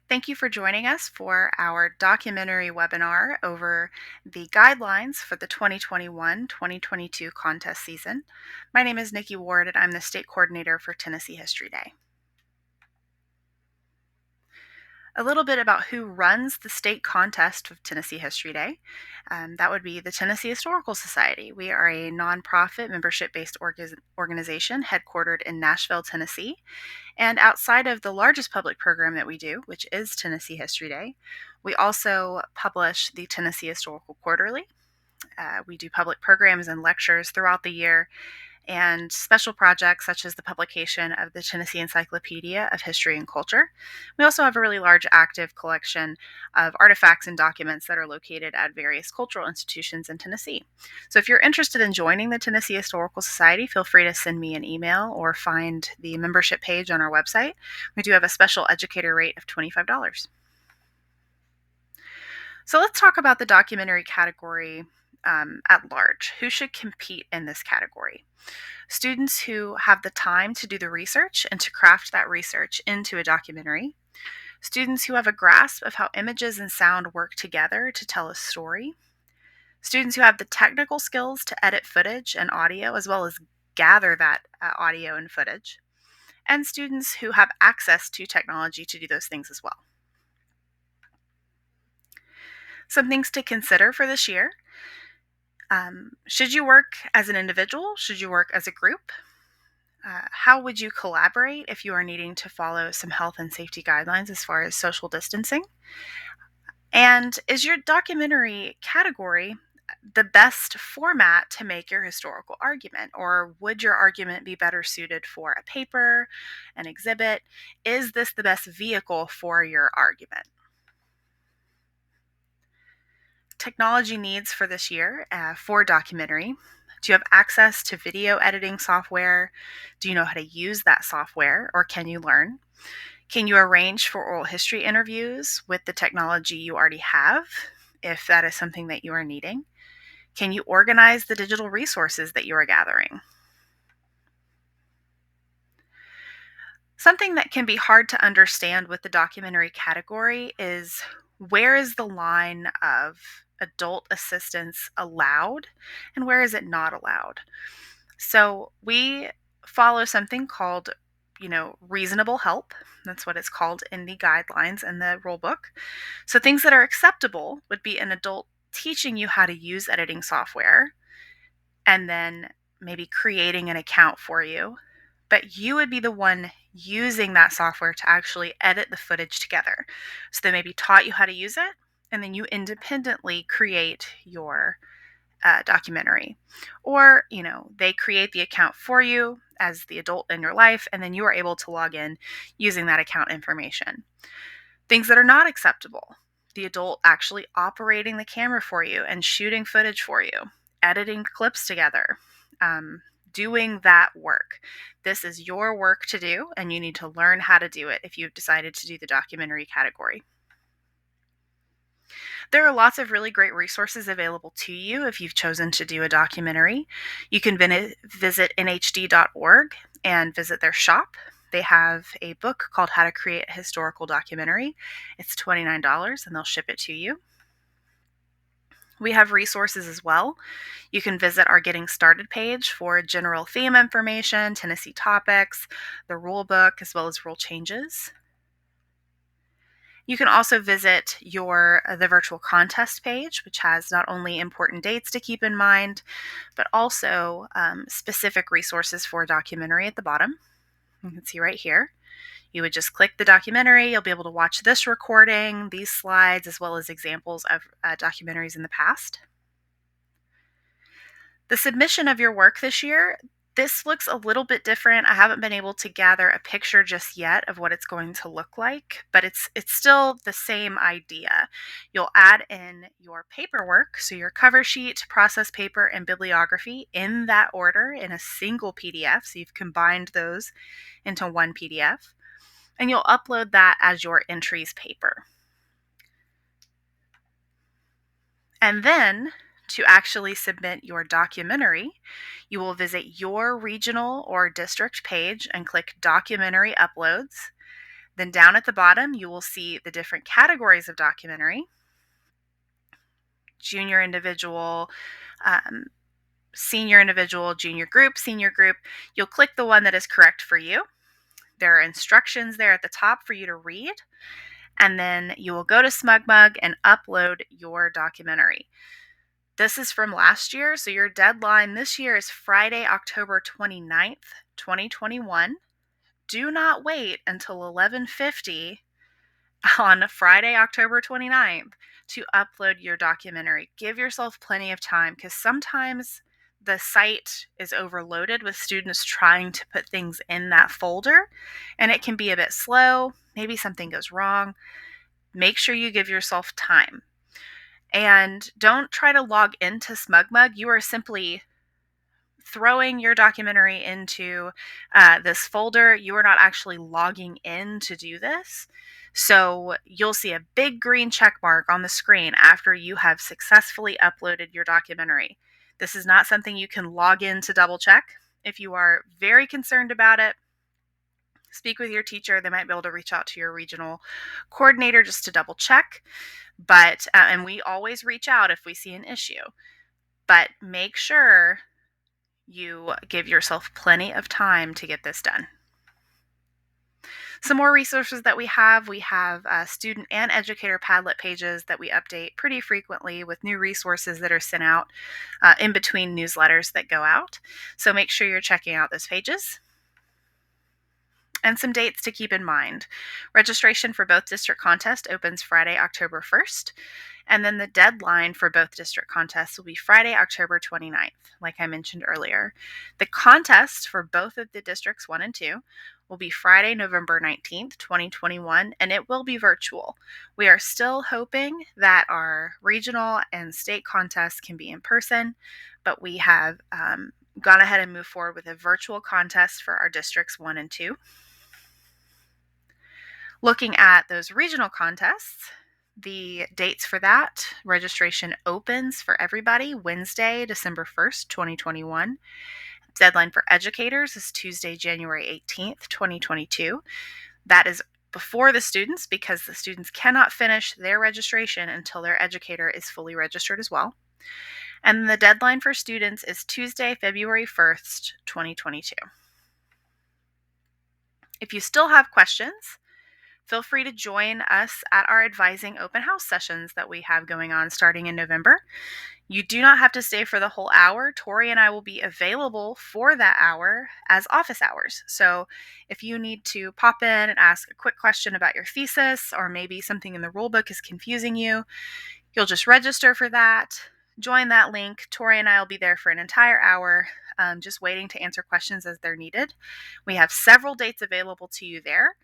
Thank you for joining us for our documentary webinar over the guidelines for the 2021-2022 contest season. My name is Nikki Ward and I'm the state coordinator for Tennessee History Day. A little bit about who runs the state contest of Tennessee History Day. That would be the Tennessee Historical Society. We are a nonprofit membership-based organization headquartered in Nashville, Tennessee. And outside of the largest public program that we do, which is Tennessee History Day, we also publish the Tennessee Historical Quarterly. We do public programs and lectures throughout the year and special projects such as the publication of the Tennessee Encyclopedia of History and Culture. We also have a really large active collection of artifacts and documents that are located at various cultural institutions in Tennessee. So if you're interested in joining the Tennessee Historical Society, feel free to send me an email or find the membership page on our website. We do have a special educator rate of $25. So let's talk about the documentary category at large. Who should compete in this category? Students who have the time to do the research and to craft that research into a documentary. Students who have a grasp of how images and sound work together to tell a story. Students who have the technical skills to edit footage and audio as well as gather that audio and footage. And students who have access to technology to do those things as well. Some things to consider for this year. Should you work as an individual? Should you work as a group? How would you collaborate if you are needing to follow some health and safety guidelines as far as social distancing? And is your documentary category the best format to make your historical argument? Or would your argument be better suited for a paper, an exhibit? Is this the best vehicle for your argument? Technology needs for this year for documentary. Do you have access to video editing software? Do you know how to use that software, or can you learn? Can you arrange for oral history interviews with the technology you already have, if that is something that you are needing? Can you organize the digital resources that you are gathering? Something that can be hard to understand with the documentary category is, where is the line of adult assistance allowed and where is it not allowed? So we follow something called, reasonable help. That's what it's called in the guidelines and the rule book. So things that are acceptable would be an adult teaching you how to use editing software and then maybe creating an account for you. But you would be the one using that software to actually edit the footage together. So they maybe taught you how to use it, and then you independently create your documentary. Or, they create the account for you as the adult in your life, and then you are able to log in using that account information. Things that are not acceptable: the adult actually operating the camera for you and shooting footage for you, editing clips together, doing that work. This is your work to do, and you need to learn how to do it if you've decided to do the documentary category. There are lots of really great resources available to you if you've chosen to do a documentary. You can visit NHD.org and visit their shop. They have a book called How to Create a Historical Documentary. It's $29 and they'll ship it to you. We have resources as well. You can visit our Getting Started page for general theme information, Tennessee topics, the rule book, as well as rule changes. You can also visit the virtual contest page, which has not only important dates to keep in mind, but also specific resources for a documentary at the bottom. You can see right here. You would just click the documentary. You'll be able to watch this recording, these slides, as well as examples of documentaries in the past. The submission of your work this year, this looks a little bit different. I haven't been able to gather a picture just yet of what it's going to look like, but it's still the same idea. You'll add in your paperwork, so your cover sheet, process paper, and bibliography in that order in a single PDF. So you've combined those into one PDF, and you'll upload that as your entries paper. And then, to actually submit your documentary, you will visit your regional or district page and click Documentary Uploads. Then down at the bottom, you will see the different categories of documentary: junior individual, um, senior individual, junior group, senior group. You'll click the one that is correct for you. There are instructions there at the top for you to read. And then you will go to SmugMug and upload your documentary. This is from last year, so your deadline this year is Friday, October 29th, 2021. Do not wait until 11:50 on Friday, October 29th to upload your documentary. Give yourself plenty of time, because sometimes the site is overloaded with students trying to put things in that folder, and it can be a bit slow. Maybe something goes wrong. Make sure you give yourself time. And don't try to log into SmugMug. You are simply throwing your documentary into this folder. You are not actually logging in to do this. So you'll see a big green check mark on the screen after you have successfully uploaded your documentary. This is not something you can log in to double check. If you are very concerned about it, speak with your teacher. They might be able to reach out to your regional coordinator just to double check. But, and we always reach out if we see an issue. But make sure you give yourself plenty of time to get this done. Some more resources that we have student and educator Padlet pages that we update pretty frequently with new resources that are sent out in between newsletters that go out. So make sure you're checking out those pages. And some dates to keep in mind. Registration for both district contests opens Friday, October 1st. And then the deadline for both district contests will be Friday, October 29th, like I mentioned earlier. The contest for both of the districts 1 and 2 will be Friday, November 19th, 2021, and it will be virtual. We are still hoping that our regional and state contests can be in person, but we have gone ahead and moved forward with a virtual contest for our districts 1 and 2. Looking at those regional contests, the dates for that: registration opens for everybody Wednesday, December 1st, 2021. Deadline for educators is Tuesday, January 18th, 2022. That is before the students, because the students cannot finish their registration until their educator is fully registered as well. And the deadline for students is Tuesday, February 1st, 2022. If you still have questions, feel free to join us at our advising open house sessions that we have going on starting in November. You do not have to stay for the whole hour. Tori and I will be available for that hour as office hours. So if you need to pop in and ask a quick question about your thesis, or maybe something in the rulebook is confusing you, you'll just register for that. Join that link. Tori and I will be there for an entire hour, just waiting to answer questions as they're needed. We have several dates available to you there.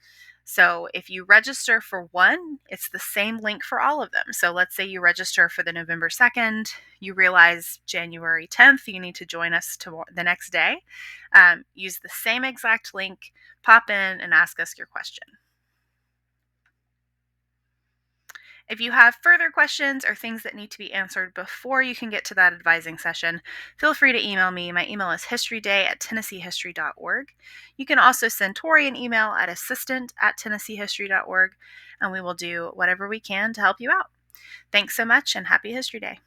So if you register for one, it's the same link for all of them. So let's say you register for the November 2nd, you realize January 10th, you need to join us the next day. Use the same exact link, pop in and ask us your question. If you have further questions or things that need to be answered before you can get to that advising session, feel free to email me. My email is historyday@tennesseehistory.org. You can also send Tori an email at assistant@tennesseehistory.org, and we will do whatever we can to help you out. Thanks so much, and happy History Day.